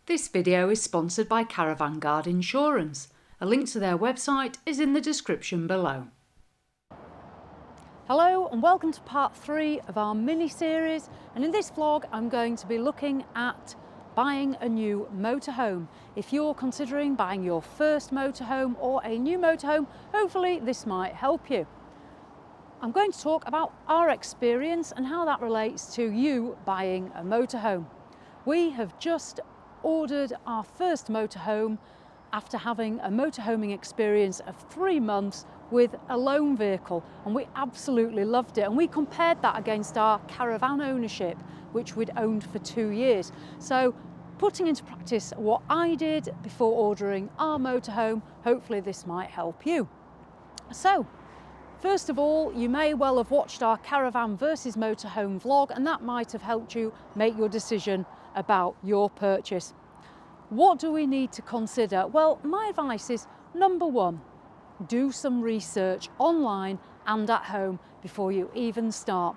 This video is sponsored by Caravan Guard Insurance. A link to their website is in the description below. Hello and welcome to part 3 of our mini-series, and in this vlog I'm going to be looking at buying a new motorhome. If you're considering buying your first motorhome or a new motorhome, hopefully this might help you. I'm going to talk about our experience and how that relates to you buying a motorhome. We have just ordered our first motorhome after having a motorhoming experience of 3 months with a loan vehicle, and we absolutely loved it. And we compared that against our caravan ownership, which we'd owned for 2 years. So putting into practice what I did before ordering our motorhome, hopefully this might help you. So first of all, you may well have watched our caravan versus motorhome vlog, and that might have helped you make your decision about your purchase. What do we need to consider? Well, my advice is, number one, do some research online and at home before you even start.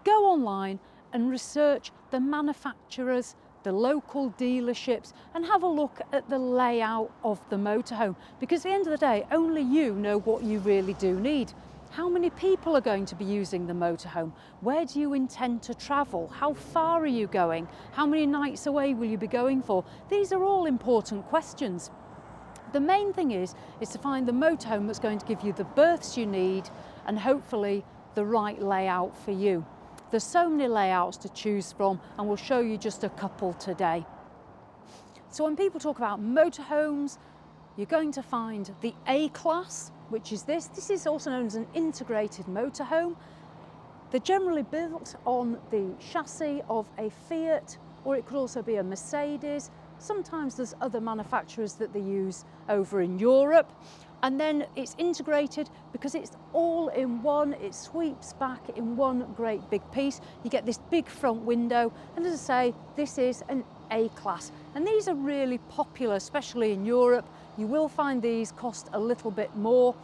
Go online and research the manufacturers, the local dealerships, and have a look at the layout of the motorhome, because at the end of the day, only you know what you really do need. How many people are going to be using the motorhome? Where do you intend to travel? How far are you going? How many nights away will you be going for? These are all important questions. The main thing is to find the motorhome that's going to give you the berths you need and hopefully the right layout for you. There's so many layouts to choose from, and we'll show you just a couple today. So when people talk about motorhomes, you're going to find the A-Class, which is this. This is also known as an integrated motorhome. They're generally built on the chassis of a Fiat, or it could also be a Mercedes. Sometimes there's other manufacturers that they use over in Europe. And then it's integrated because it's all in one. It sweeps back in one great big piece. You get this big front window, and as I say, this is an A-Class. And these are really popular, especially in Europe. You will find these cost a little bit more.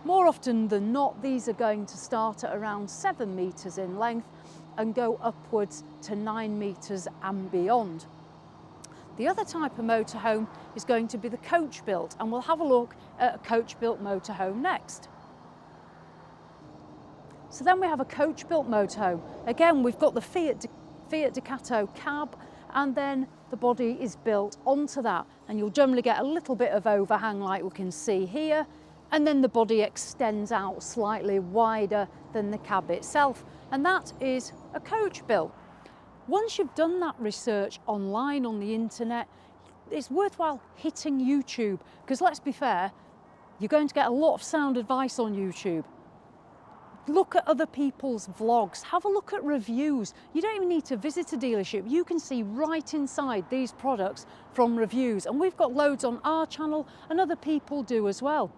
More often than not, these are going to start at around 7 metres in length and go upwards to 9 metres and beyond. The other type of motorhome is going to be the coach built, and we'll have a look at a coach built motorhome next. So then we have a coach built motorhome. Again, we've got the Fiat Ducato cab, and then the body is built onto that, and you'll generally get a little bit of overhang like we can see here, and then the body extends out slightly wider than the cab itself, and that is a coach built. Once you've done that research online on the internet, it's worthwhile hitting YouTube, because let's be fair, you're going to get a lot of sound advice on YouTube. Look at other people's vlogs, have a look at reviews. You don't even need to visit a dealership. You can see right inside these products from reviews, and we've got loads on our channel and other people do as well.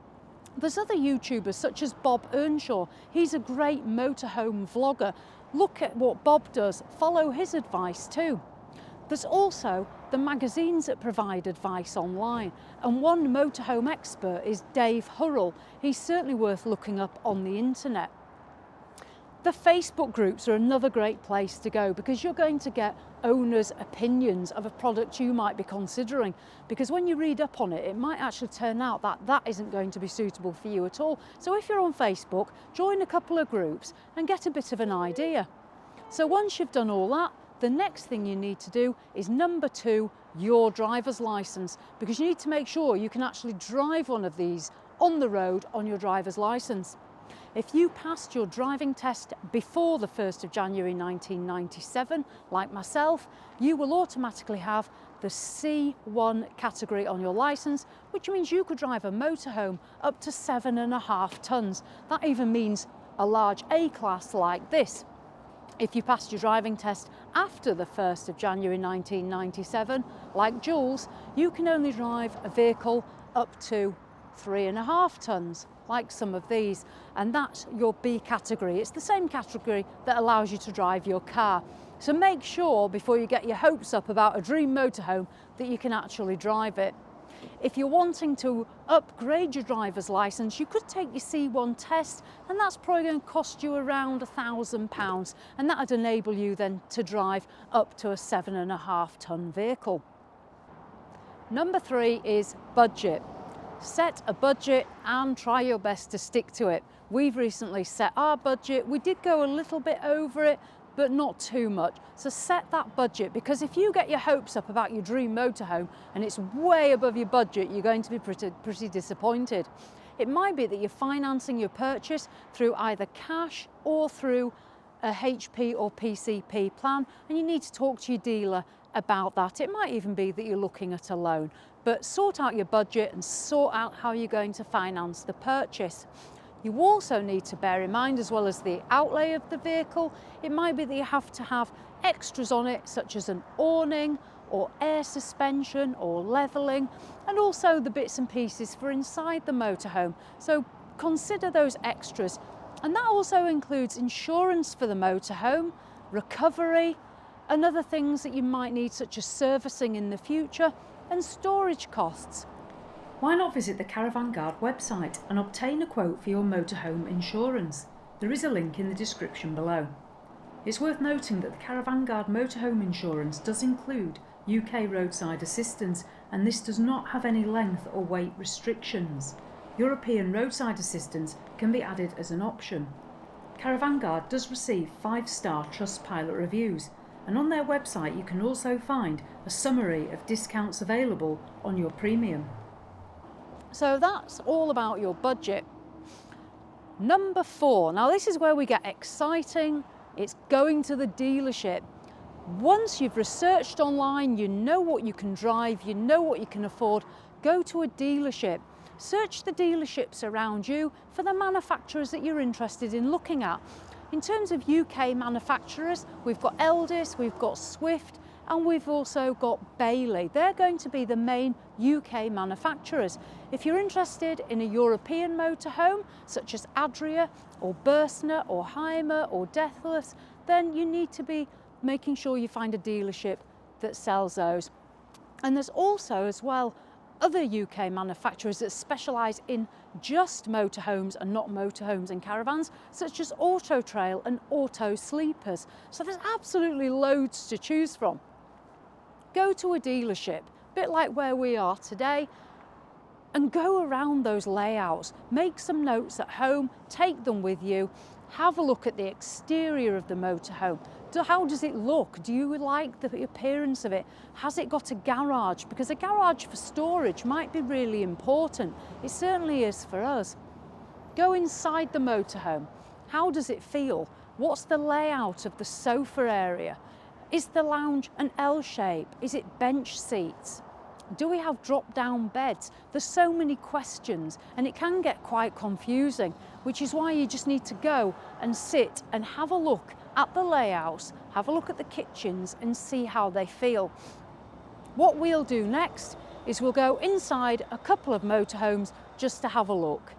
There's other YouTubers such as Bob Earnshaw. He's a great motorhome vlogger. Look at what Bob does, follow his advice too. There's also the magazines that provide advice online, and one motorhome expert is Dave Hurrell. He's certainly worth looking up on the internet. The Facebook groups are another great place to go, because you're going to get owners' opinions of a product you might be considering, because when you read up on it, it might actually turn out that that isn't going to be suitable for you at all. So if you're on Facebook, join a couple of groups and get a bit of an idea. So once you've done all that, the next thing you need to do is number 2, your driver's license, because you need to make sure you can actually drive one of these on the road on your driver's license. If you passed your driving test before the 1st of January 1997, like myself, you will automatically have the C1 category on your licence, which means you could drive a motorhome up to 7.5 tonnes. That even means a large A-Class like this. If you passed your driving test after the 1st of January 1997, like Jules, you can only drive a vehicle up to 3.5 tonnes, like some of these, and that's your B category. It's the same category that allows you to drive your car. So make sure before you get your hopes up about a dream motorhome that you can actually drive it. If you're wanting to upgrade your driver's license, you could take your C1 test, and that's probably going to cost you around £1,000, and that would enable you then to drive up to a 7.5 tonne vehicle. Number 3 is budget. Set a budget and try your best to stick to it. We've recently set our budget. We did go a little bit over it, but not too much. So set that budget, because if you get your hopes up about your dream motorhome and it's way above your budget, you're going to be pretty disappointed. It might be that you're financing your purchase through either cash or through a HP or PCP plan, and you need to talk to your dealer about that. It might even be that you're looking at a loan, but sort out your budget and sort out how you're going to finance the purchase. You also need to bear in mind, as well as the outlay of the vehicle, it might be that you have to have extras on it, such as an awning or air suspension or levelling, and also the bits and pieces for inside the motorhome. So consider those extras. And that also includes insurance for the motorhome, recovery, and other things that you might need, such as servicing in the future, and storage costs. Why not visit the Caravan Guard website and obtain a quote for your motorhome insurance? There is a link in the description below. It's worth noting that the Caravan Guard motorhome insurance does include UK roadside assistance, and this does not have any length or weight restrictions. European roadside assistance can be added as an option. Caravan Guard does receive 5-star Trustpilot reviews, and on their website you can also find a summary of discounts available on your premium. So that's all about your budget. Number 4, now this is where we get exciting. It's going to the dealership. Once you've researched online, you know what you can drive, you know what you can afford, go to a dealership. Search the dealerships around you for the manufacturers that you're interested in looking at. In terms of UK manufacturers, we've got Eldis, we've got Swift, and we've also got Bailey. They're going to be the main UK manufacturers. If you're interested in a European motorhome, such as Adria or Burstner or Heimer or Dethleffs, then you need to be making sure you find a dealership that sells those. And there's also as well other UK manufacturers that specialise in just motorhomes and not motorhomes and caravans, such as Auto Trail and Auto Sleepers. So there's absolutely loads to choose from. Go to a dealership, a bit like where we are today, and go around those layouts. Make some notes at home, take them with you, have a look at the exterior of the motorhome. How does it look? Do you like the appearance of it? Has it got a garage? Because a garage for storage might be really important. It certainly is for us. Go inside the motorhome. How does it feel? What's the layout of the sofa area? Is the lounge an L shape? Is it bench seats? Do we have drop-down beds? There's so many questions, and it can get quite confusing, which is why you just need to go and sit and have a look at the layouts, have a look at the kitchens and see how they feel. What we'll do next is we'll go inside a couple of motorhomes just to have a look.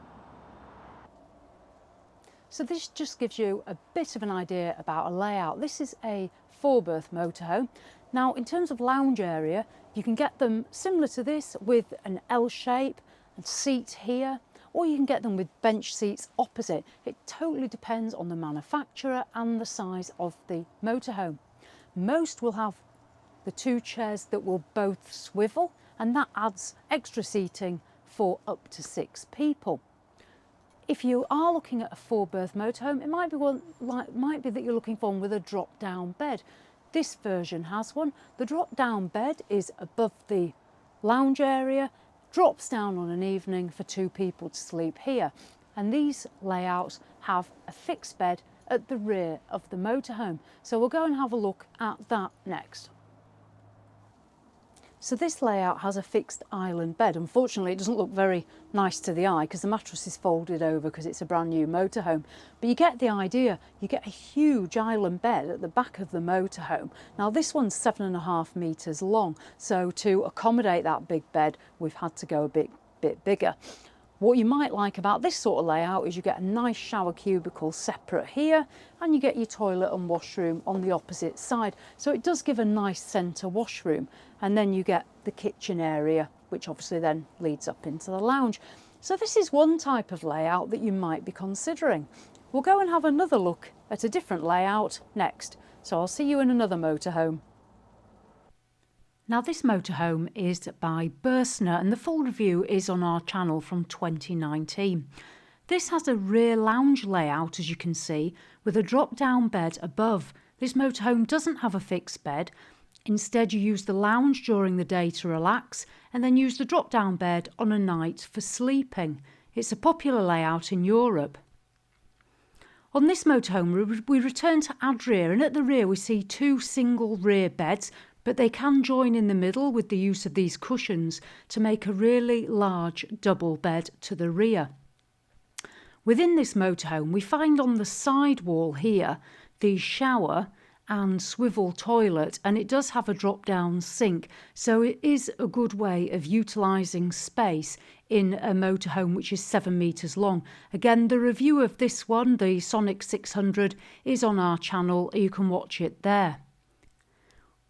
So this just gives you a bit of an idea about a layout. This is a 4-berth motorhome. Now, in terms of lounge area, you can get them similar to this with an L shape and seat here, or you can get them with bench seats opposite. It totally depends on the manufacturer and the size of the motorhome. Most will have the 2 chairs that will both swivel, and that adds extra seating for up to 6 people. If you are looking at a 4-berth motorhome, it might be that you're looking for one with a drop-down bed. This version has one. The drop-down bed is above the lounge area, drops down on an evening for 2 people to sleep here. And these layouts have a fixed bed at the rear of the motorhome. So we'll go and have a look at that next. So this layout has a fixed island bed. Unfortunately, it doesn't look very nice to the eye because the mattress is folded over because it's a brand new motorhome. But you get the idea. You get a huge island bed at the back of the motorhome. Now this one's 7.5 metres long. So to accommodate that big bed, we've had to go a bit bigger. What you might like about this sort of layout is you get a nice shower cubicle separate here, and you get your toilet and washroom on the opposite side. So it does give a nice centre washroom, and then you get the kitchen area, which obviously then leads up into the lounge. So this is one type of layout that you might be considering. We'll go and have another look at a different layout next. So I'll see you in another motorhome. Now this motorhome is by Burstner and the full review is on our channel from 2019. This has a rear lounge layout, as you can see, with a drop-down bed above. This motorhome doesn't have a fixed bed. Instead, you use the lounge during the day to relax and then use the drop-down bed on a night for sleeping. It's a popular layout in Europe. On this motorhome, we return to Adria, and at the rear we see two single rear beds, but they can join in the middle with the use of these cushions to make a really large double bed to the rear. Within this motorhome, we find on the side wall here the shower and swivel toilet, and it does have a drop-down sink, so it is a good way of utilising space in a motorhome which is 7 metres long. Again, the review of this one, the Sonic 600, is on our channel. You can watch it there.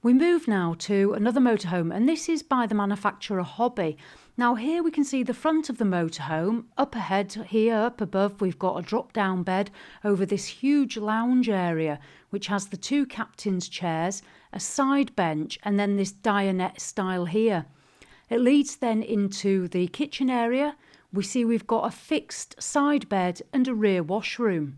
We move now to another motorhome, and this is by the manufacturer Hobby. Now here we can see the front of the motorhome. Up ahead here, up above, we've got a drop-down bed over this huge lounge area, which has the two captain's chairs, a side bench, and then this dinette style here. It leads then into the kitchen area. We see we've got a fixed side bed and a rear washroom.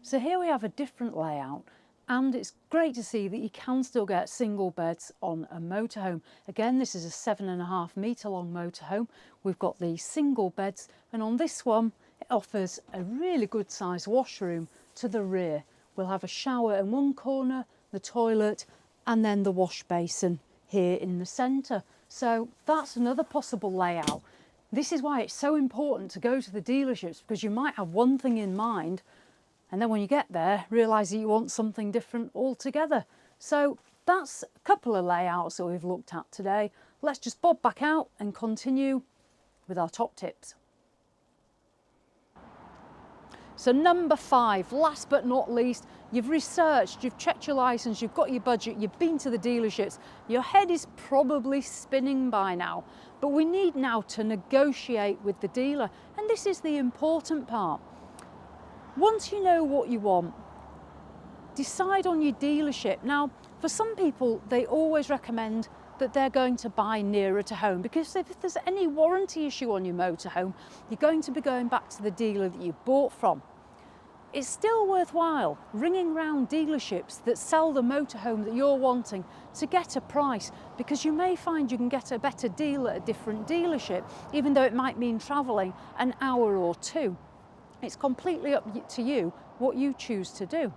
So here we have a different layout. And it's great to see that you can still get single beds on a motorhome. Again, this is a 7.5 metre long motorhome. We've got the single beds, and on this one, it offers a really good sized washroom to the rear. We'll have a shower in one corner, the toilet, and then the wash basin here in the centre. So that's another possible layout. This is why it's so important to go to the dealerships, because you might have one thing in mind, and then when you get there, realise that you want something different altogether. So that's a couple of layouts that we've looked at today. Let's just bob back out and continue with our top tips. So number 5, last but not least, you've researched, you've checked your licence, you've got your budget, you've been to the dealerships. Your head is probably spinning by now, but we need now to negotiate with the dealer. And this is the important part. Once you know what you want, decide on your dealership. Now, for some people, they always recommend that they're going to buy nearer to home, because if there's any warranty issue on your motorhome, you're going to be going back to the dealer that you bought from. It's still worthwhile ringing round dealerships that sell the motorhome that you're wanting to get a price, because you may find you can get a better deal at a different dealership, even though it might mean travelling an hour or two. It's completely up to you what you choose to do.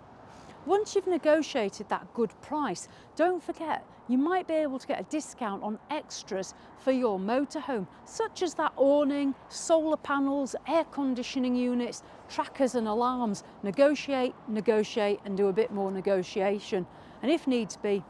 Once you've negotiated that good price, don't forget you might be able to get a discount on extras for your motorhome, such as that awning, solar panels, air conditioning units, trackers and alarms. Negotiate, negotiate, and do a bit more negotiation. And if needs be,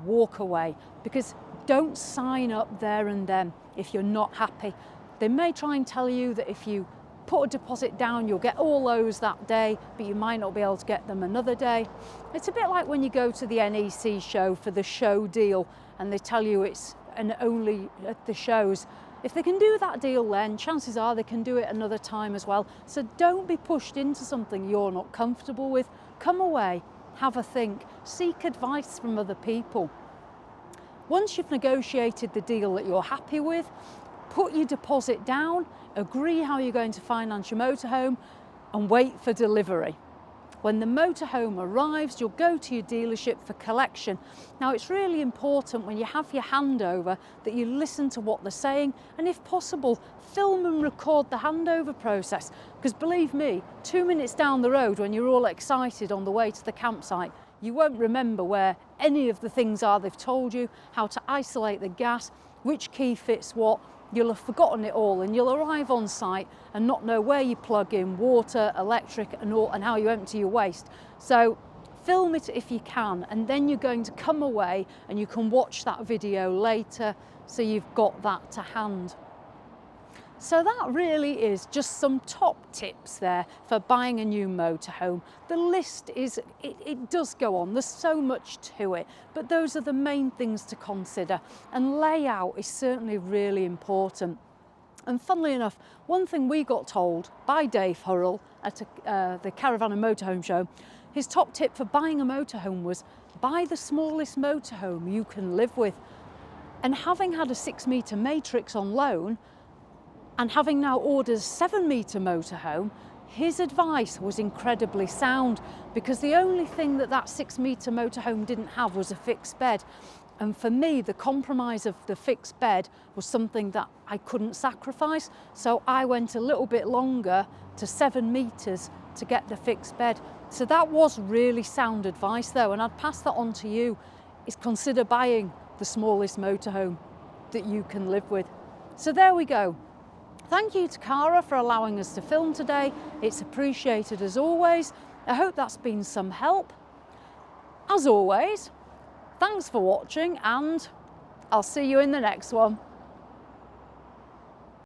walk away, because don't sign up there and then if you're not happy. They may try and tell you that if you put a deposit down, you'll get all those that day, but you might not be able to get them another day. It's a bit like when you go to the NEC show for the show deal and they tell you it's only at the shows. If they can do that deal then, chances are they can do it another time as well. So don't be pushed into something you're not comfortable with. Come away, have a think, seek advice from other people. Once you've negotiated the deal that you're happy with, put your deposit down, agree how you're going to finance your motorhome, and wait for delivery. When the motorhome arrives, you'll go to your dealership for collection. Now, it's really important when you have your handover that you listen to what they're saying, and if possible, film and record the handover process. Because believe me, 2 minutes down the road when you're all excited on the way to the campsite, you won't remember where any of the things are they've told you, how to isolate the gas, which key fits what. You'll have forgotten it all, and you'll arrive on site and not know where you plug in water, electric, and how you empty your waste. So film it if you can, and then you're going to come away and you can watch that video later, so you've got that to hand. So that really is just some top tips there for buying a new motorhome. The list it does go on, there's so much to it, but those are the main things to consider, and layout is certainly really important. And funnily enough, one thing we got told by Dave Hurrell at the Caravan and Motorhome show, his top tip for buying a motorhome was buy the smallest motorhome you can live with. And having had a 6-metre matrix on loan and having now ordered a 7-metre motorhome, his advice was incredibly sound, because the only thing that 6-metre motorhome didn't have was a fixed bed. And for me, the compromise of the fixed bed was something that I couldn't sacrifice. So I went a little bit longer to 7 metres to get the fixed bed. So that was really sound advice though, and I'd pass that on to you, is consider buying the smallest motorhome that you can live with. So there we go. Thank you to Cara for allowing us to film today. It's appreciated as always. I hope that's been some help. As always, thanks for watching, and I'll see you in the next one.